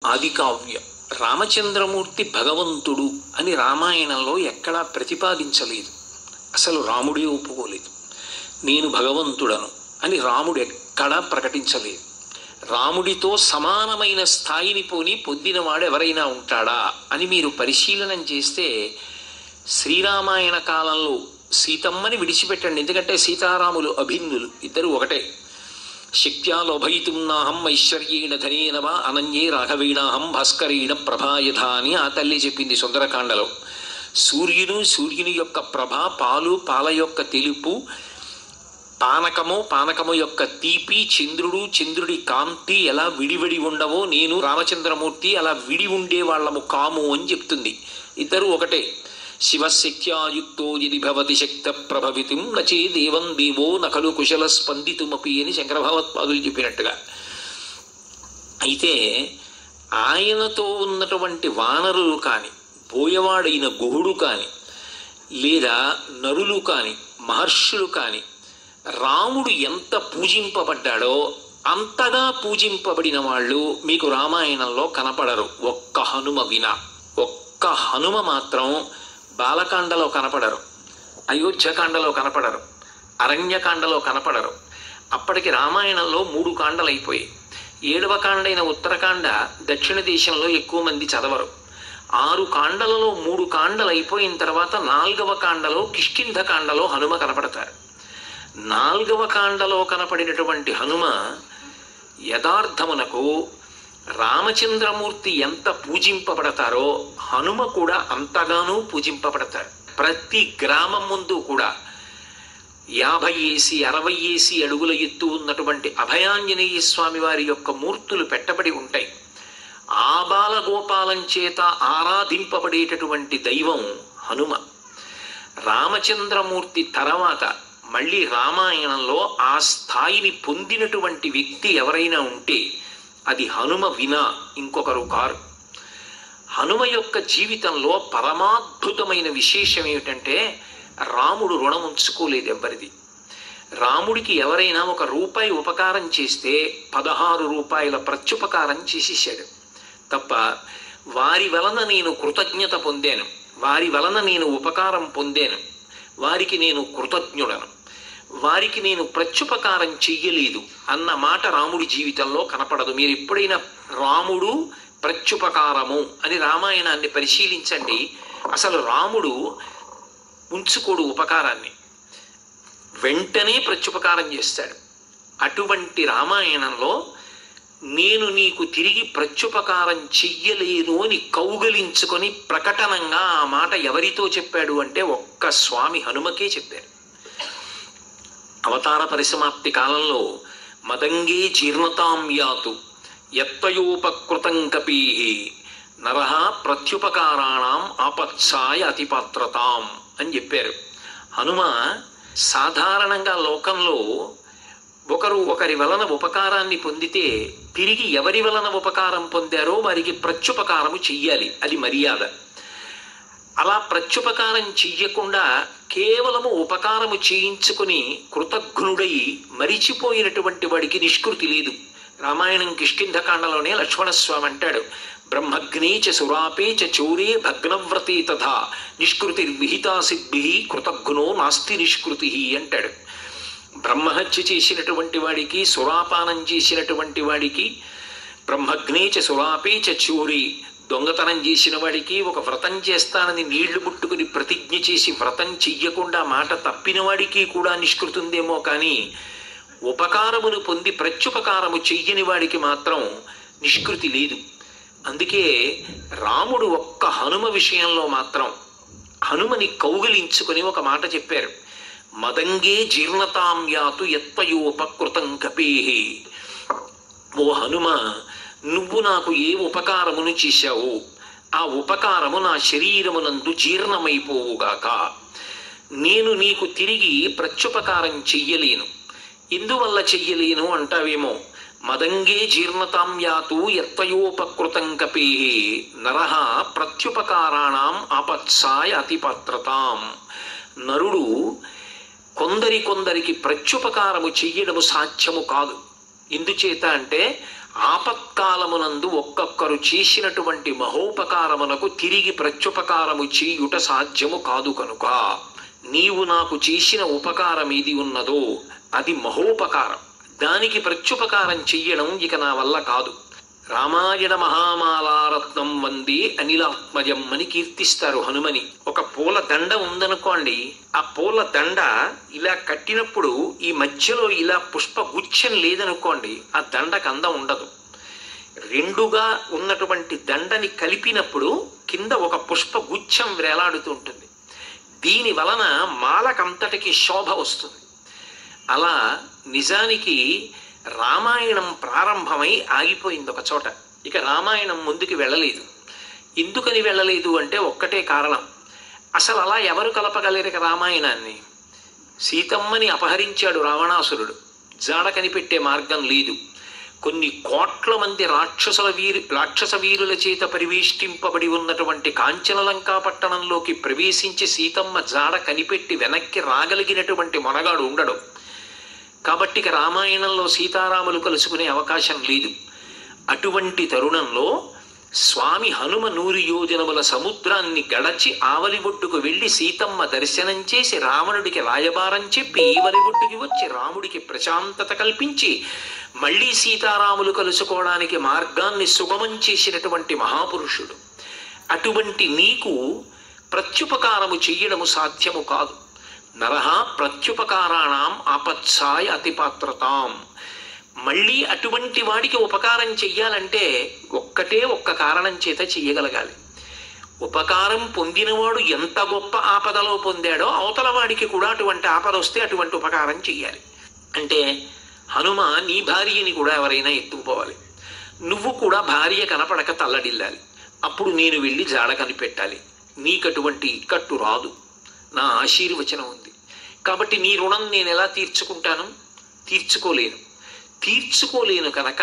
ఆది కావ్యం. రామచంద్రమూర్తి భగవంతుడు అని రామాయణంలో ఎక్కడా ప్రతిపాదించలేదు. అసలు రాముడే ఒప్పుకోలేదు. నేను భగవంతుడను అని రాముడు ఎక్కడా ప్రకటించలేదు. రాముడితో సమానమైన స్థాయిని పోని పొందినవాడు ఎవరైనా ఉంటాడా అని మీరు పరిశీలనం చేస్తే శ్రీరామాయణ కాలంలో సీతమ్మని విడిచిపెట్టండి. ఎందుకంటే సీతారాములు అభిన్నులు, ఇద్దరు ఒకటే. శక్త్యా లోభయితుం నాహం ఐశ్వర్యేణ ధనేన వా అనన్యే రాఘవేణాహం భాస్కరేణ ప్రభాయథ అని ఆ తల్లి చెప్పింది సుందరకాండలో. సూర్యుని యొక్క ప్రభ, పాలు పాల యొక్క తెలుపు, పానకము యొక్క తీపి, చంద్రుడి కాంతి ఎలా విడివిడి ఉండవో నేను రామచంద్రమూర్తి అలా విడి ఉండే వాళ్ళము కాము అని చెప్తుంది. ఇద్దరు ఒకటే. శివశక్త్యాయుక్తో యది భవతి శక్త ప్రభవితిం నచే దేవం దేవో నఖలు కుశల స్పందితుమపి అని శంకర భగవత్పాదులు చెప్పినట్టుగా. అయితే ఆయనతో ఉన్నటువంటి వానరులు కాని, బోయవాడైన గుహుడు కాని, లేదా నరులు కాని, మహర్షులు కాని రాముడు ఎంత పూజింపబడ్డాడో అంతగా పూజింపబడిన వాళ్ళు మీకు రామాయణంలో కనపడరు. ఒక్క హనుమ వినా. ఒక్క హనుమ మాత్రం బాలకాండలో కనపడరు, అయోధ్యకాండలో కనపడరు, అరణ్యకాండలో కనపడరు. అప్పటికి రామాయణంలో 3 కాండలు అయిపోయాయి. 7వ కాండైన ఉత్తరకాండ దక్షిణ దేశంలో ఎక్కువ మంది చదవరు. 6 కాండలలో 3 కాండలు అయిపోయిన తర్వాత 4వ కాండలో కిష్కింధ కాండలో హనుమ కనపడతారు. 4వ కాండలో కనపడినటువంటి హనుమ యథార్థమునకు రామచంద్రమూర్తి ఎంత పూజింపబడతారో హనుమ కూడా అంతగానూ పూజింపబడతారు. ప్రతి గ్రామం ముందు కూడా 50 ఏసి 60 ఏసి అడుగుల ఎత్తు ఉన్నటువంటి అభయాంజనేయ స్వామి వారి యొక్క మూర్తులు పెట్టబడి ఉంటాయి. ఆబాల గోపాలం చేత ఆరాధింపబడేటటువంటి దైవం హనుమ. రామచంద్రమూర్తి తర్వాత మళ్ళీ రామాయణంలో ఆ స్థాయిని పొందినటువంటి వ్యక్తి ఎవరైనా ఉంటే అది హనుమ వినా ఇంకొకరు కారు. హనుమ యొక్క జీవితంలో పరమాద్భుతమైన విశేషం ఏమిటంటే రాముడు రుణం ఉంచుకోలేదు ఎవ్వరిది. రాముడికి ఎవరైనా ₹1 ఉపకారం చేస్తే 16 రూపాయల ప్రత్యుపకారం చేసేసాడు తప్ప వారి వలన నేను కృతజ్ఞత పొందాను, వారి వలన నేను ఉపకారం పొందాను, వారికి నేను కృతజ్ఞుడను, వారికి నేను ప్రత్యుపకారం చెయ్యలేదు అన్న మాట రాముడి జీవితంలో కనపడదు. మీరు ఎప్పుడైనా రాముడు ప్రత్యుపకారము అని రామాయణాన్ని పరిశీలించండి. అసలు రాముడు ఉంచుకోడు ఉపకారాన్ని, వెంటనే ప్రత్యుపకారం చేస్తాడు. అటువంటి రామాయణంలో నేను నీకు తిరిగి ప్రత్యుపకారం చెయ్యలేను అని కౌగలించుకొని ప్రకటనంగా ఆ మాట ఎవరితో చెప్పాడు అంటే ఒక్క స్వామి హనుమకే చెప్పారు. అవతార పరిసమాప్తి కాలంలో మదంగే జీర్ణతాం యాతు యత్వయోపకృతం కపీ నరః ప్రత్యుపకారాణం ఆపత్సాయ అతిపాత్రతాం అని చెప్పారు. హనుమ సాధారణంగా లోకంలో ఒకరి వలన ఉపకారాన్ని పొందితే తిరిగి ఎవరి వలన ఉపకారం పొందారో వారికి ప్రత్యుపకారము చెయ్యాలి, అది మర్యాద. అలా ప్రత్యుపకారం చెయ్యకుండా కేవలము ఉపకారము చేయించుకుని కృతజ్ఞుడై మరిచిపోయినటువంటి వాడికి నిష్కృతి లేదు. రామాయణం కిష్కింధకాండలోనే లక్ష్మణస్వామి అంటాడు, బ్రహ్మగ్నే చ సురాపే చ చౌరే భగ్నవ్రతే తథా నిష్కృతిర్విహితా సిద్భి కృతజ్ఞో నాస్తి నిష్కృతి అంటాడు. బ్రహ్మహత్య చేసినటువంటి వాడికి, సురాపానం చేసినటువంటి వాడికి, బ్రహ్మగ్నే చ సురాపే చ చౌరే దొంగతనం చేసిన వాడికి, ఒక వ్రతం చేస్తానని నీళ్లు ముట్టుకుని ప్రతిజ్ఞ చేసి వ్రతం చెయ్యకుండా మాట తప్పిన వాడికి కూడా నిష్కృతి ఉందేమో కానీ ఉపకారమును పొంది ప్రత్యుపకారము చెయ్యని వాడికి మాత్రం నిష్కృతి లేదు. అందుకే రాముడు ఒక్క హనుమ విషయంలో మాత్రం హనుమని కౌగిలించుకొని ఒక మాట చెప్పారు, మదంగే జీర్ణతాం యాతు యత్వయోపకృతం కపేహి. ఓ హనుమ, నువ్వు నాకు ఏ ఉపకారమును చేశావు ఆ ఉపకారము నా శరీరమునందు జీర్ణమైపోవుగాక. నేను నీకు తిరిగి ప్రత్యుపకారం చెయ్యలేను. ఎందువల్ల చెయ్యలేను అంటావేమో, మదంగే జీర్ణతాం యాతు యత్వయోపకృతం కపేహి నరః ప్రత్యుపకారాణం ఆపత్సాయ అతిపాత్రతాం. నరుడు కొందరికి ప్రత్యుపకారము చెయ్యడము సాధ్యము కాదు. ఎందుచేత అంటే ఆపత్కాలమునందు ఒక్కొక్కరు చేసినటువంటి మహోపకారమునకు తిరిగి ప్రత్యుపకారము చేయుట సాధ్యము కాదు కనుక నీవు నాకు చేసిన ఉపకారం ఏది ఉన్నదో అది మహోపకారం. దానికి ప్రత్యుపకారం చెయ్యడం ఇక నా వల్ల కాదు. రామాయణ మహామాలారత్నం వందే అనిలాత్మజం అని కీర్తిస్తారు హనుమని. ఒక పూల దండ ఉందనుకోండి, ఆ పూల దండ ఇలా కట్టినప్పుడు ఈ మధ్యలో ఇలా పుష్పగుచ్చం లేదనుకోండి, ఆ దండకు అందం ఉండదు. రెండుగా ఉన్నటువంటి దండని కలిపినప్పుడు కింద ఒక పుష్పగుచ్చం వేలాడుతూ ఉంటుంది. దీని వలన మాలకంతటికి శోభ వస్తుంది. అలా నిజానికి రామాయణం ప్రారంభమై ఆగిపోయింది ఒక చోట. ఇక రామాయణం ముందుకు వెళ్ళలేదు. ఎందుకని వెళ్ళలేదు అంటే ఒక్కటే కారణం. అసలు అలా ఎవరు కలపగలరు రామాయణాన్ని? సీతమ్మని అపహరించాడు రావణాసురుడు. జాడ కనిపెట్టే మార్గం లేదు. కొన్ని కోట్ల మంది రాక్షస వీరుల చేత పరివేష్టింపబడి ఉన్నటువంటి కాంచనలంకా పట్టణంలోకి ప్రవేశించి సీతమ్మ జాడ కనిపెట్టి వెనక్కి రాగలిగినటువంటి మొనగాడు ఉండడు. కాబట్టి ఇక రామాయణంలో సీతారాములు కలుసుకునే అవకాశం లేదు. అటువంటి తరుణంలో స్వామి హనుమ 100 యోజనముల సముద్రాన్ని గడచి ఆవలి ఒడ్డుకు వెళ్లి సీతమ్మ దర్శనం చేసి రావణుడికి రాయబారం చెప్పి ఈవలి ఒడ్డుకి వచ్చి రాముడికి ప్రశాంతత కల్పించి మళ్లీ సీతారాములు కలుసుకోవడానికి మార్గాన్ని సుగమం చేసినటువంటి మహాపురుషుడు. అటువంటి నీకు ప్రత్యుపకారము చెయ్యడము సాధ్యము కాదు. నరహ ప్రత్యుపకారాణం ఆపత్సాయ అతిపాత్రతాం. మళ్ళీ అటువంటి వాడికి ఉపకారం చెయ్యాలంటే ఒక్క కారణం చేత చెయ్యగలగాలి. ఉపకారం పొందినవాడు ఎంత గొప్ప ఆపదలో పొందాడో అవతల వాడికి కూడా అటువంటి ఆపద వస్తే అటువంటి ఉపకారం చెయ్యాలి. అంటే హనుమ నీ భార్యని కూడా ఎవరైనా ఎత్తుకుపోవాలి. నువ్వు కూడా భార్య కనపడక తల్లడిల్లాలి. అప్పుడు నేను వెళ్ళి జాడ కనిపెట్టాలి. నీకటువంటి ఇక్కట్టు రాదు. నా ఆశీర్వచనం ఉంది. కాబట్టి నీ రుణం నేను ఎలా తీర్చుకుంటాను? తీర్చుకోలేను కనుక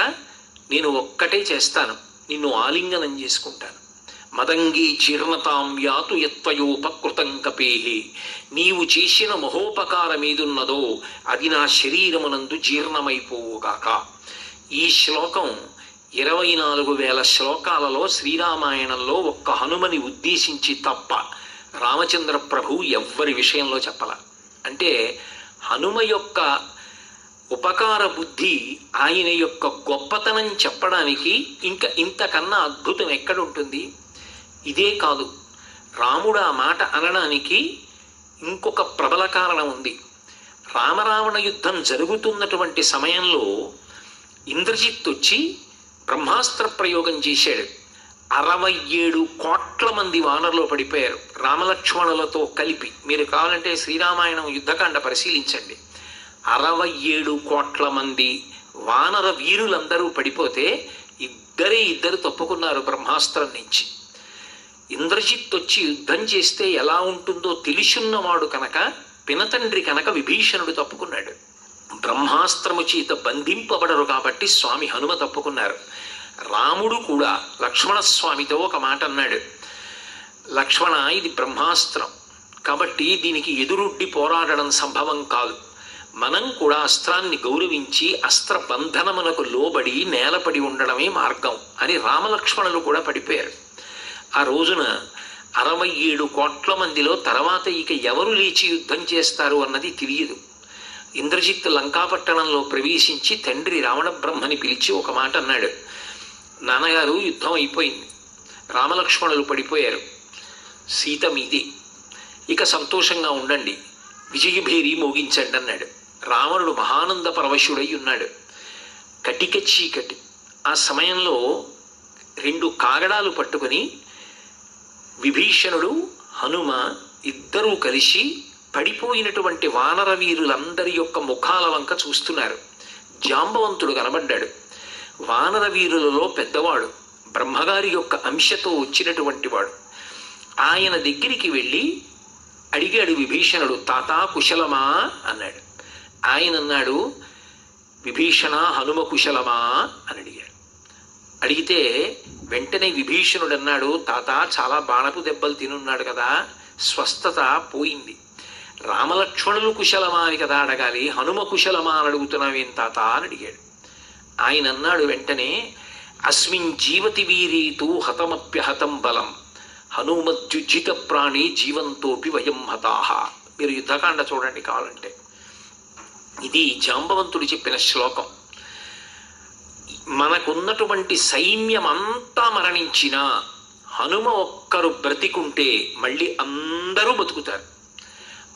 నేను ఒక్కటే చేస్తాను, నిన్ను ఆలింగనం చేసుకుంటాను. మదంగీ జీర్ణతాం యాతు యత్వయోపకృతం కపేహి. నీవు చేసిన మహోపకారం ఏదున్నదో అది నా శరీరమునందు జీర్ణమైపోవుగాక. ఈ శ్లోకం 24,000 శ్లోకాలలో శ్రీరామాయణంలో ఒక్క హనుమని ఉద్దేశించి తప్ప రామచంద్ర ప్రభు ఎవ్వరి విషయంలో చెప్పల. అంటే హనుమ యొక్క ఉపకార బుద్ధి, ఆయన యొక్క గొప్పతనం చెప్పడానికి ఇంకా ఇంతకన్నా అద్భుతం ఎక్కడుంటుంది? ఇదే కాదు, రాముడు ఆ మాట అనడానికి ఇంకొక ప్రబల కారణం ఉంది. రామరావణ యుద్ధం జరుగుతున్నటువంటి సమయంలో ఇంద్రజిత్ వచ్చి బ్రహ్మాస్త్ర ప్రయోగం చేశాడు. 67 కోట్ల మంది వానరులో పడిపోయారు రామలక్ష్మణులతో కలిపి. మీరు కావాలంటే శ్రీరామాయణం యుద్ధకాండ పరిశీలించండి. 67 కోట్ల మంది వానర వీరులందరూ పడిపోతే ఇద్దరు తప్పుకున్నారు బ్రహ్మాస్త్రం నుంచి. ఇంద్రజిత్ వచ్చి యుద్ధం చేస్తే ఎలా ఉంటుందో తెలిసున్నవాడు కనుక, పినతండ్రి కనుక విభీషణుడు తప్పుకున్నాడు. బ్రహ్మాస్త్రము చేత బంధింపబడరు కాబట్టి స్వామి హనుమ తప్పుకున్నారు. రాముడు కూడా లక్ష్మణస్వామితో ఒక మాట అన్నాడు, లక్ష్మణ, ఇది బ్రహ్మాస్త్రం కాబట్టి దీనికి ఎదురొడ్డి పోరాడడం సంభవం కాదు. మనం కూడా అస్త్రాన్ని గౌరవించి అస్త్ర బంధనమునకు లోబడి నేలపడి ఉండడమే మార్గం అని రామలక్ష్మణులు కూడా పడిపోయారు. ఆ రోజున 67 కోట్ల మందిలో తర్వాత ఇక ఎవరు లేచి యుద్ధం చేస్తారు అన్నది తెలియదు. ఇంద్రజిత్ లంకాపట్టణంలో ప్రవేశించి తండ్రి రావణ బ్రహ్మని పిలిచి ఒక మాట అన్నాడు, నాన్నగారు యుద్ధం అయిపోయింది, రామలక్ష్మణులు పడిపోయారు, సీత మీది, ఇక సంతోషంగా ఉండండి, విజయభేరి మోగించండి అన్నాడు. రావణుడు మహానంద పరవశుడై ఉన్నాడు. కటిక చీకటి. ఆ సమయంలో 2 కాగడాలు పట్టుకుని విభీషణుడు హనుమ ఇద్దరూ కలిసి పడిపోయినటువంటి వానర వీరులందరి యొక్క ముఖాల వంక చూస్తున్నారు. జాంబవంతుడు కనబడ్డాడు. వానర వీరులలో పెద్దవాడు, బ్రహ్మగారి యొక్క అంశతో వచ్చినటువంటి వాడు. ఆయన దగ్గరికి వెళ్ళి అడిగాడు విభీషణుడు, తాతా కుశలమా అన్నాడు. ఆయన అన్నాడు, విభీషణ హనుమ కుశలమా అని అడిగాడు. అడిగితే వెంటనే విభీషణుడు అన్నాడు, తాత చాలా బాణపు దెబ్బలు తినున్నాడు కదా, స్వస్థత పోయింది. రామలక్ష్మణులు కుశలమా అని కదా అడగాలి, హనుమ కుశలమా అని అడుగుతున్నావేం తాత అని అడిగాడు. ఆయన అన్నాడు వెంటనే, అస్మిన్ జీవతి వీరీతు హతమప్యహతం బలం హనుమద్యుజిత ప్రాణి జీవంతోపి వయం హతాహ. మీరు యుద్ధకాండ చూడండి కావాలంటే. ఇది జాంబవంతుడు చెప్పిన శ్లోకం. మనకున్నటువంటి సైన్యం అంతా మరణించినా హనుమ ఒక్కరు బ్రతికుంటే మళ్ళీ అందరూ బతుకుతారు.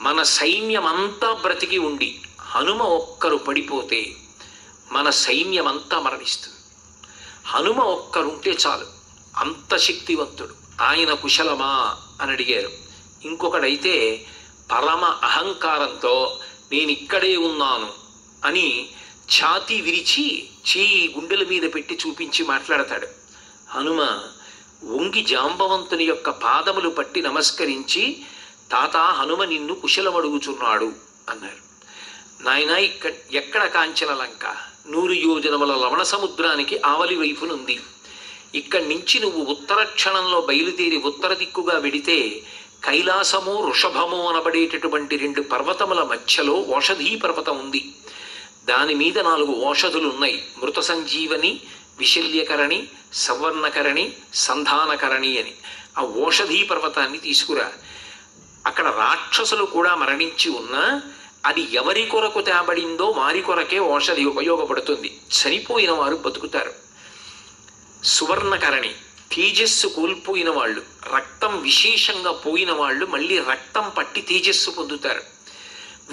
మన సైన్యం అంతా బ్రతికి ఉండి హనుమ ఒక్కరు పడిపోతే మన సైన్యం అంతా మరణిస్తుంది. హనుమ ఒక్కరుంటే చాలు, అంత శక్తివంతుడు. ఆయన కుశలమా అని అడిగారు. ఇంకొకడైతే పరమ అహంకారంతో నేను ఇక్కడే ఉన్నాను అని ఛాతీ విరిచి చేయి గుండెల మీద పెట్టి చూపించి మాట్లాడతాడు. హనుమ వంగి జాంబవంతుని యొక్క పాదములు పట్టి నమస్కరించి, తాత హనుమ నిన్ను కుశలమడుగుచున్నాడు అన్నారు. నాయన ఎక్కడ కాంచన లంక? 100 యోజనముల లవణ సముద్రానికి ఆవలి వైపునుంది. ఇక్కడి నుంచి నువ్వు ఉత్తర క్షణంలో బయలుదేరి ఉత్తర దిక్కుగా వెడితే కైలాసము వృషభము అనబడేటటువంటి 2 పర్వతముల మధ్యలో ఓషధీ పర్వతం ఉంది. దాని మీద 4 ఓషధులున్నాయి. మృత సంజీవని, విశల్యకరణి, సవర్ణకరణి, సంధానకరణి అని. ఆ ఓషధీ పర్వతాన్ని తీసుకురా. అక్కడ రాక్షసులు కూడా మరణించి ఉన్నా అది ఎవరి కొరకు తేబడిందో వారి కొరకే ఓషధి ఉపయోగపడుతుంది. చనిపోయిన వారు బతుకుతారు. సువర్ణకరణి తేజస్సు కోల్పోయిన వాళ్ళు, రక్తం విశేషంగా పోయిన వాళ్ళు మళ్ళీ రక్తం పట్టి తేజస్సు పొందుతారు.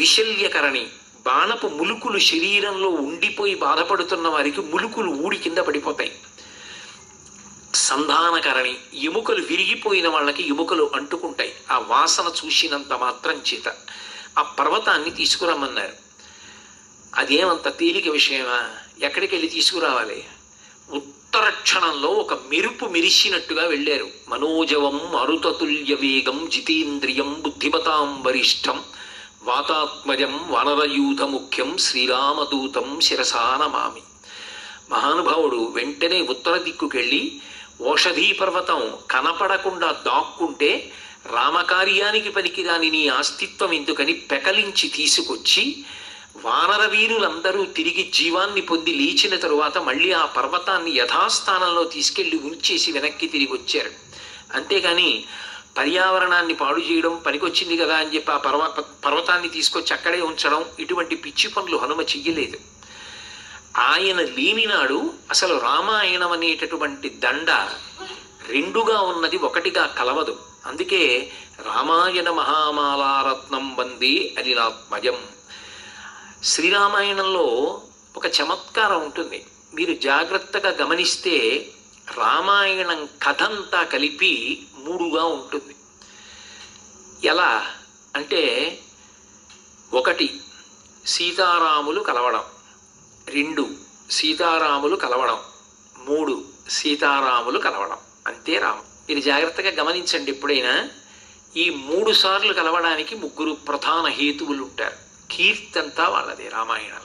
విశల్యకరణి బాణపు ములుకులు శరీరంలో ఉండిపోయి బాధపడుతున్న వారికి ములుకులు ఊడి కింద పడిపోతాయి. సంధానకరణి ఎముకలు విరిగిపోయిన వాళ్ళకి ఎముకలు అంటుకుంటాయి ఆ వాసన చూసినంత మాత్రం చేత. ఆ పర్వతాన్ని తీసుకురమ్మన్నారు. అదేమంత తేలిక విషయమా? ఎక్కడికి వెళ్ళి తీసుకురావాలి? ఉత్తర క్షణంలో ఒక మెరుపు మెరిసినట్టుగా వెళ్ళారు. మనోజవం మరుతతుల్య వేగం జితేంద్రియం బుద్ధిమతాం వరిష్టం వాతాత్మజం వానరయూధ ముఖ్యం శ్రీరామదూతం శిరసా నమామి. మహానుభావుడు వెంటనే ఉత్తర దిక్కుకెళ్ళి ఓషధీ పర్వతం కనపడకుండా దాక్కుంటే రామకార్యానికి పనికిరాని నీ అస్తిత్వం ఎందుకని పెకలించి తీసుకొచ్చి వానర వీరులందరూ తిరిగి జీవాన్ని పొంది లేచిన తరువాత మళ్ళీ ఆ పర్వతాన్ని యథాస్థానంలో తీసుకెళ్లి ఉంచేసి వెనక్కి తిరిగి వచ్చారు. అంతేగాని పర్యావరణాన్ని పాడు చేయడం పనికొచ్చింది కదా అని చెప్పి ఆ పర్వతాన్ని తీసుకొచ్చి అక్కడే ఉంచడం, ఇటువంటి పిచ్చి పనులు హనుమ చెయ్యలేదు. ఆయన లేనినాడు అసలు రామాయణం అనేటటువంటి దండ 2గా ఉన్నది 1గా కలవదు. అందుకే రామాయణ మహామాలారత్నం వందే అనిలాత్మజం. శ్రీరామాయణంలో ఒక చమత్కారం ఉంటుంది. మీరు జాగ్రత్తగా గమనిస్తే రామాయణం కథంతా కలిపి 3గా ఉంటుంది. ఎలా అంటే 1 సీతారాములు కలవడం, 2 సీతారాములు కలవడం, 3 సీతారాములు కలవడం. అంతే రామం. మీరు జాగ్రత్తగా గమనించండి. ఎప్పుడైనా ఈ 3 సార్లు కలవడానికి 3 ప్రధాన హేతువులు ఉంటారు. కీర్తి అంతా వాళ్ళదే రామాయణంలో.